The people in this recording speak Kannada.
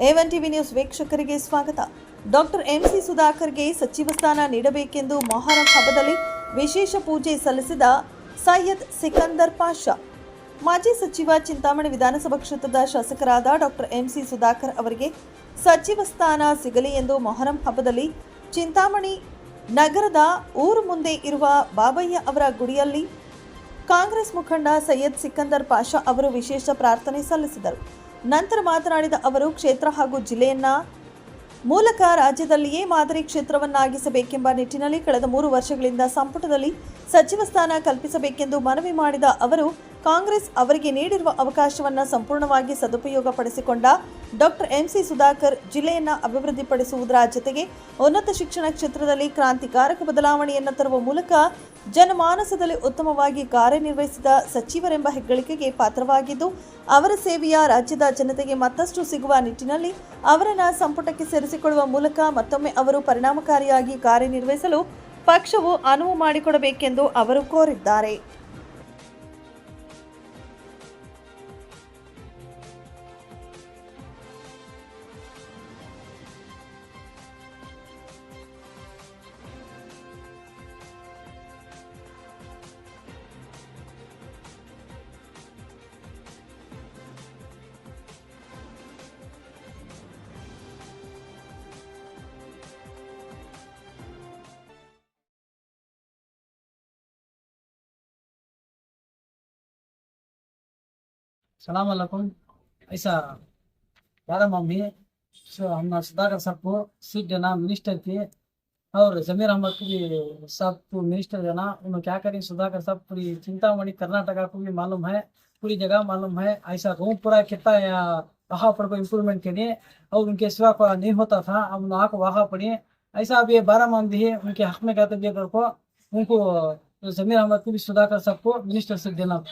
A1 ಟಿವಿ ನ್ಯೂಸ್ ವೀಕ್ಷಕರಿಗೆ ಸ್ವಾಗತ. ಡಾಕ್ಟರ್ ಎಂಸಿ ಸುಧಾಕರ್ಗೆ ಸಚಿವ ಸ್ಥಾನ ನೀಡಬೇಕೆಂದು ಮೊಹರಂ ಹಬ್ಬದಲ್ಲಿ ವಿಶೇಷ ಪೂಜೆ ಸಲ್ಲಿಸಿದ ಸೈಯದ್ ಸಿಕಂದರ್ ಪಾಷಾ. ಮಾಜಿ ಸಚಿವ ಚಿಂತಾಮಣಿ ವಿಧಾನಸಭಾ ಕ್ಷೇತ್ರದ ಶಾಸಕರಾದ ಡಾಕ್ಟರ್ ಎಂಸಿ ಸುಧಾಕರ್ ಅವರಿಗೆ ಸಚಿವ ಸ್ಥಾನ ಸಿಗಲಿ ಎಂದು ಮೊಹರಂ ಹಬ್ಬದಲ್ಲಿ ಚಿಂತಾಮಣಿ ನಗರದ ಊರು ಮುಂದೆ ಇರುವ ಬಾಬಯ್ಯ ಅವರ ಗುಡಿಯಲ್ಲಿ ಕಾಂಗ್ರೆಸ್ ಮುಖಂಡ ಸೈಯದ್ ಸಿಕಂದರ್ ಪಾಷಾ ಅವರು ವಿಶೇಷ ಪ್ರಾರ್ಥನೆ ಸಲ್ಲಿಸಿದರು. ನಂತರ ಮಾತನಾಡಿದ ಅವರು, ಕ್ಷೇತ್ರ ಹಾಗೂ ಜಿಲ್ಲೆಯನ್ನ ಮೂಲಕ ರಾಜ್ಯದಲ್ಲಿಯೇ ಮಾದರಿ ಕ್ಷೇತ್ರವನ್ನಾಗಿಸಬೇಕೆಂಬ ನಿಟ್ಟಿನಲ್ಲಿ ಕಳೆದ 3 ವರ್ಷಗಳಿಂದ ಸಂಪುಟದಲ್ಲಿ ಸಚಿವ ಸ್ಥಾನ ಕಲ್ಪಿಸಬೇಕೆಂದು ಮನವಿ ಮಾಡಿದ ಅವರು, ಕಾಂಗ್ರೆಸ್ ಅವರಿಗೆ ನೀಡಿರುವ ಅವಕಾಶವನ್ನು ಸಂಪೂರ್ಣವಾಗಿ ಸದುಪಯೋಗಪಡಿಸಿಕೊಂಡ ಡಾಕ್ಟರ್ ಎಂಸಿ ಸುಧಾಕರ್ ಜಿಲ್ಲೆಯನ್ನು ಅಭಿವೃದ್ಧಿಪಡಿಸುವುದರ ಜೊತೆಗೆ ಉನ್ನತ ಶಿಕ್ಷಣ ಕ್ಷೇತ್ರದಲ್ಲಿ ಕ್ರಾಂತಿಕಾರಕ ಬದಲಾವಣೆಯನ್ನು ತರುವ ಮೂಲಕ ಜನಮಾನಸದಲ್ಲಿ ಉತ್ತಮವಾಗಿ ಕಾರ್ಯನಿರ್ವಹಿಸಿದ ಸಚಿವರೆಂಬ ಹೆಗ್ಗಳಿಕೆಗೆ ಪಾತ್ರವಾಗಿದ್ದು, ಅವರ ಸೇವೆಯ ರಾಜ್ಯದ ಜನತೆಗೆ ಮತ್ತಷ್ಟು ಸಿಗುವ ನಿಟ್ಟಿನಲ್ಲಿ ಅವರನ್ನು ಸಂಪುಟಕ್ಕೆ ಸೇರಿಸಿಕೊಳ್ಳುವ ಮೂಲಕ ಮತ್ತೊಮ್ಮೆ ಅವರು ಪರಿಣಾಮಕಾರಿಯಾಗಿ ಕಾರ್ಯನಿರ್ವಹಿಸಲು ಪಕ್ಷವು ಅನುವು ಮಾಡಿಕೊಡಬೇಕೆಂದು ಅವರು ಕೋರಿದ್ದಾರೆ. सलाम अलैकुम। ऐसा बारह मम्मी हम सुधाकर साहब को सीट देना मिनिस्टर के, और जमीर अहमद को भी साहब को मिनिस्टर देना। उन्होंने क्या करें, सुधाकर साहब पूरी चिंतामणि कर्नाटका को भी मालूम है, पूरी जगह मालूम है। ऐसा गाँव पूरा कितना वहाँ पर को इम्प्रूवमेंट के लिए, और उनके सिवा को नहीं होता था, हम वहाँ को वहाँ पढ़े। ऐसा अब ये 12 मम्मी है, उनके हक में कहते को उनको जमीर अहमद को भी सुधाकर साहब को मिनिस्टर सीट देना।